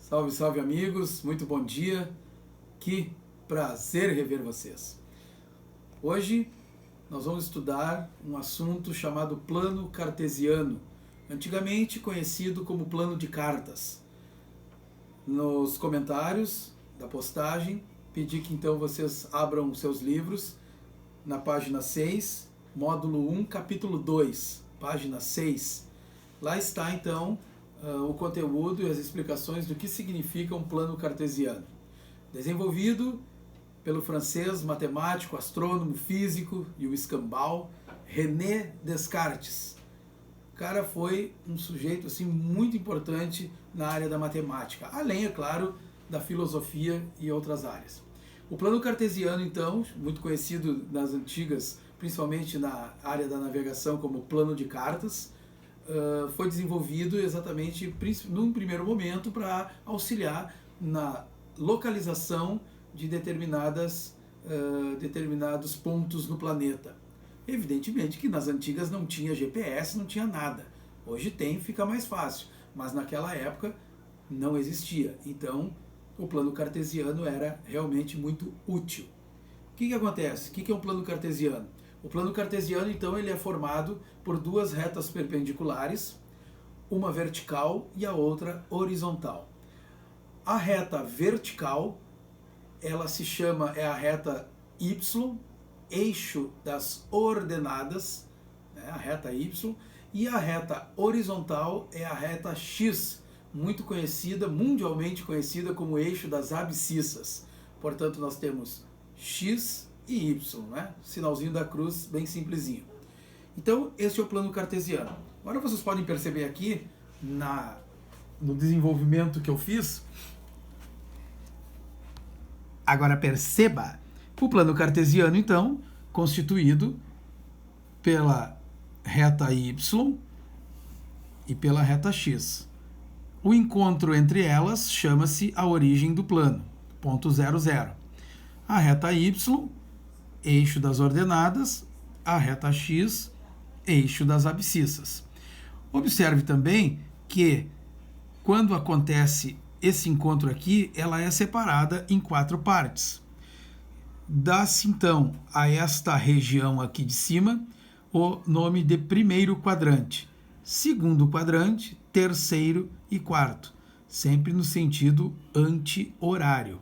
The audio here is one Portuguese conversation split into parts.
Salve, salve amigos, muito bom dia, que prazer rever vocês. Hoje nós vamos estudar um assunto chamado plano cartesiano, antigamente conhecido como plano de cartas. Nos comentários da postagem, pedi que então vocês abram seus livros na página 6, módulo 1, capítulo 2, página 6. Lá está então o conteúdo e as explicações do que significa um plano cartesiano. Desenvolvido pelo francês matemático, astrônomo, físico e o escambau René Descartes. O cara foi um sujeito assim, muito importante na área da matemática, além, é claro, da filosofia e outras áreas. O plano cartesiano, então, muito conhecido nas antigas, principalmente na área da navegação como plano de cartas, foi desenvolvido exatamente num primeiro momento para auxiliar na localização de determinados pontos no planeta. Evidentemente que nas antigas não tinha GPS, não tinha nada. Hoje tem, fica mais fácil, mas naquela época não existia. Então, o plano cartesiano era realmente muito útil. O que acontece? O que é um plano cartesiano? O plano cartesiano, então, ele é formado por duas retas perpendiculares, uma vertical e a outra horizontal. A reta vertical, ela se chama, é a reta Y, eixo das ordenadas, né, a reta Y, e a reta horizontal é a reta X, muito conhecida, mundialmente conhecida como eixo das abscissas. Portanto, nós temos X e Y, né? Sinalzinho da cruz, bem simplesinho. Então, esse é o plano cartesiano. Agora vocês podem perceber aqui, no desenvolvimento que eu fiz. Agora perceba, o plano cartesiano, então, constituído pela reta Y e pela reta X. O encontro entre elas chama-se a origem do plano, ponto 0, 0. A reta Y, eixo das ordenadas, a reta X, eixo das abscissas. Observe também que, quando acontece esse encontro aqui, ela é separada em 4 partes. Dá-se, então, a esta região aqui de cima o nome de primeiro quadrante, segundo quadrante, terceiro e quarto, sempre no sentido anti-horário.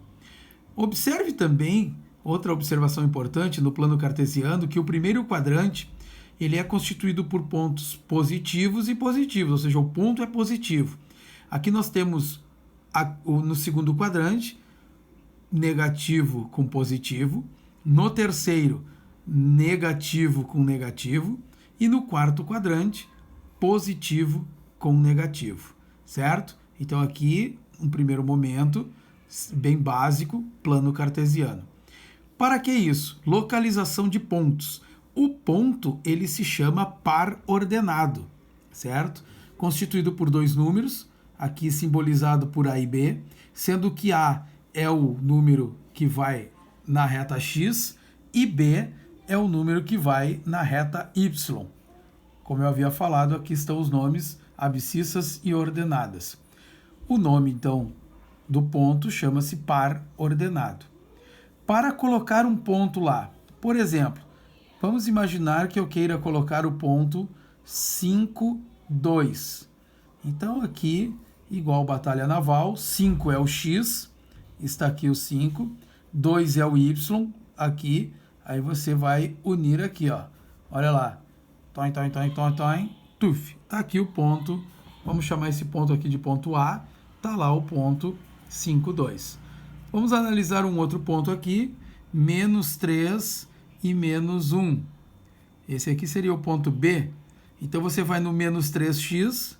Observe também, outra observação importante no plano cartesiano, que o primeiro quadrante ele é constituído por pontos positivos e positivos, ou seja, o ponto é positivo. Aqui nós temos no segundo quadrante, negativo com positivo, no terceiro, negativo com negativo, e no quarto quadrante, positivo com negativo, certo? Então aqui, um primeiro momento, bem básico, plano cartesiano. Para que isso? Localização de pontos. O ponto, ele se chama par ordenado, certo? Constituído por 2 números, aqui simbolizado por A e B, sendo que A é o número que vai na reta X e B é o número que vai na reta Y. Como eu havia falado, aqui estão os nomes abscissas e ordenadas. O nome, então, do ponto chama-se par ordenado. Para colocar um ponto lá, por exemplo, vamos imaginar que eu queira colocar o ponto 5, 2. Então aqui, igual batalha naval, 5 é o X, está aqui o 5, 2 é o Y, aqui, aí você vai unir aqui, ó. Olha lá, toim, toim, toim, toim, toim, tuf. Tá aqui o ponto, vamos chamar esse ponto aqui de ponto A, tá lá o ponto 5, 2. Vamos analisar um outro ponto aqui, menos 3 e menos 1. Esse aqui seria o ponto B. Então você vai no menos 3x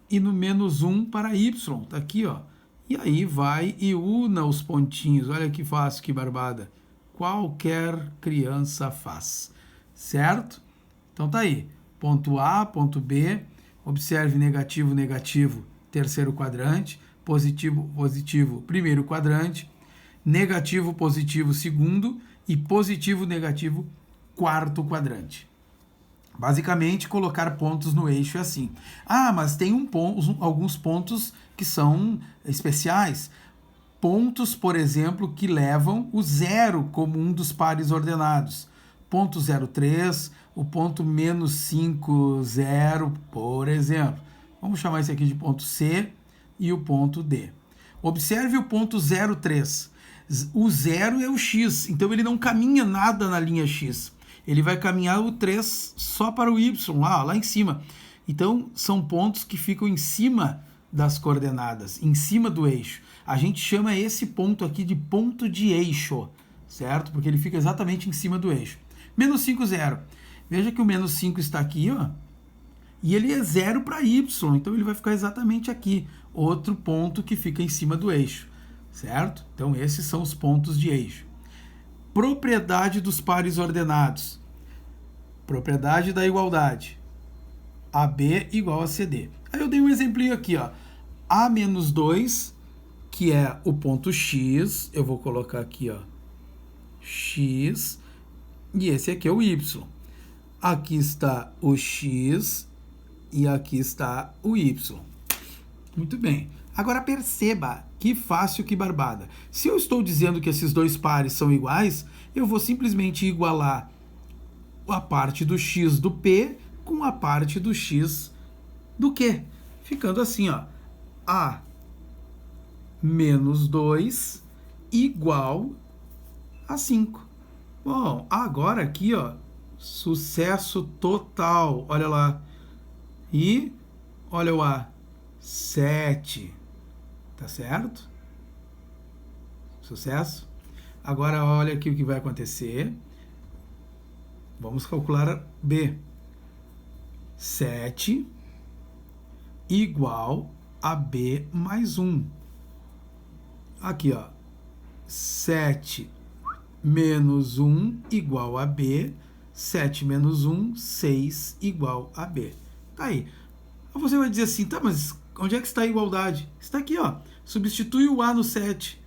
e no menos 1 para y. Tá aqui, ó. E aí vai e una os pontinhos. Olha que fácil, que barbada. Qualquer criança faz. Certo? Então tá aí. Ponto A, ponto B. Observe negativo, negativo, terceiro quadrante. Positivo, positivo, primeiro quadrante. Negativo, positivo, segundo. E positivo, negativo, quarto quadrante. Basicamente, colocar pontos no eixo é assim. Ah, mas tem alguns pontos que são especiais. Pontos, por exemplo, que levam o zero como um dos pares ordenados. Ponto 03, o ponto menos 5, 0, por exemplo. Vamos chamar esse aqui de ponto C e o ponto D. Observe o ponto 03. O zero é o X, então ele não caminha nada na linha X. Ele vai caminhar o 3 só para o Y, lá em cima. Então, são pontos que ficam em cima das coordenadas, em cima do eixo. A gente chama esse ponto aqui de ponto de eixo, certo? Porque ele fica exatamente em cima do eixo. Menos 5, 0. Veja que o menos 5 está aqui, ó, e ele é 0 para Y, então ele vai ficar exatamente aqui. Outro ponto que fica em cima do eixo, certo? Então, esses são os pontos de eixo. Propriedade dos pares ordenados. Propriedade da igualdade. AB igual a CD. Aí eu dei um exemplinho aqui, ó. A menos 2, que é o ponto X, eu vou colocar aqui, ó, X, e esse aqui é o Y. Aqui está o X e aqui está o Y. Muito bem. Agora perceba que fácil, que barbada. Se eu estou dizendo que esses dois pares são iguais, eu vou simplesmente igualar a parte do X do P com a parte do X do Q. Ficando assim, ó. A menos 2 igual a 5. Bom, agora aqui, ó, sucesso total. Olha lá. E olha o A. 7. Tá certo? Sucesso. Agora olha aqui o que vai acontecer. Vamos calcular B. 7 igual a B mais 1. Aqui, ó. 7 menos 1 igual a B. 7 menos 1, 6 igual a B. Tá aí. Você vai dizer assim, tá, mas onde é que está a igualdade? Está aqui, ó. Substitui o A no 7.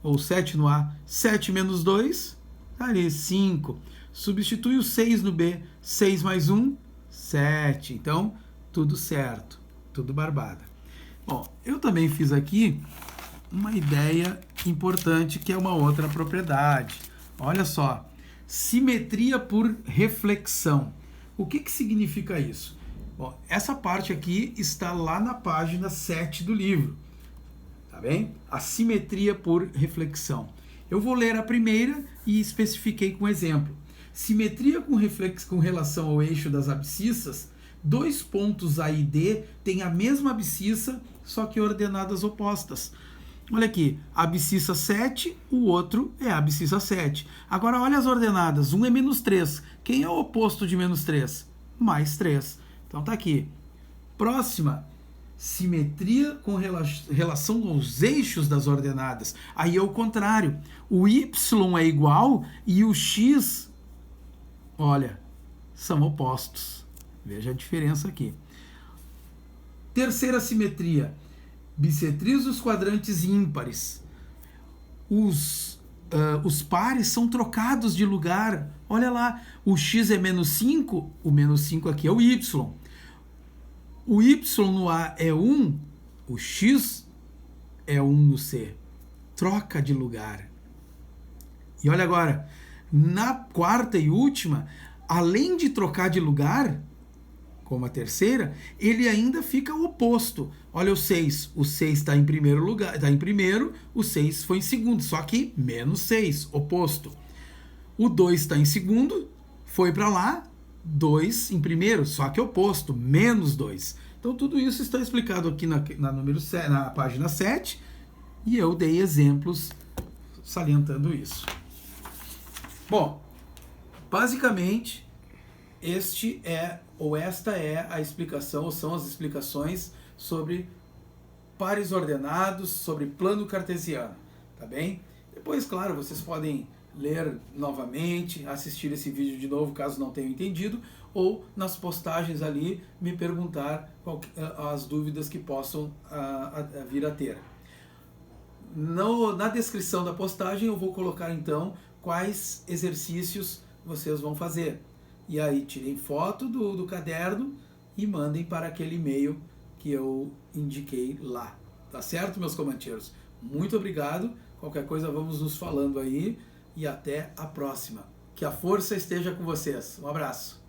Ou 7 no A. 7 menos 2, tá ali, 5. Substitui o 6 no B. 6 mais 1, 7. Então, tudo certo. Tudo barbada. Bom, eu também fiz aqui uma ideia importante, que é uma outra propriedade. Olha só. Simetria por reflexão. O que significa isso? Bom, essa parte aqui está lá na página 7 do livro. Tá bem? A simetria por reflexão. Eu vou ler a primeira e especifiquei com exemplo. Simetria com relação ao eixo das abscissas, dois pontos A e D têm a mesma abscissa, só que ordenadas opostas. Olha aqui, abscissa 7, o outro é abscissa 7. Agora olha as ordenadas, um é menos 3. Quem é o oposto de menos 3? Mais 3. Então tá aqui. Próxima, simetria com relação aos eixos das ordenadas. Aí é o contrário. O Y é igual e o X, olha, são opostos. Veja a diferença aqui. Terceira simetria. Bissetrias dos quadrantes ímpares. Os pares são trocados de lugar. Olha lá, o X é menos 5, o menos 5 aqui é o Y. O Y no A é 1, o X é 1 no C. Troca de lugar. E olha agora, na quarta e última, além de trocar de lugar, como a terceira, ele ainda fica oposto. Olha o 6. O 6 está em primeiro lugar, está em primeiro, o 6 foi em segundo, só que menos 6, oposto. O 2 está em segundo, foi para lá, 2 em primeiro, só que oposto, menos 2. Então tudo isso está explicado aqui na página 7, e eu dei exemplos salientando isso. Bom, basicamente, esta é a explicação, ou são as explicações sobre pares ordenados, sobre plano cartesiano, tá bem? Depois, claro, vocês podem ler novamente, assistir esse vídeo de novo, caso não tenham entendido, ou nas postagens ali me perguntar as dúvidas que possam vir a ter. Na descrição da postagem eu vou colocar então quais exercícios vocês vão fazer. e aí tirem foto do caderno e mandem para aquele e-mail que eu indiquei lá. Tá certo, meus comanteiros? Muito obrigado. Qualquer coisa vamos nos falando aí e até a próxima. Que a força esteja com vocês. Um abraço.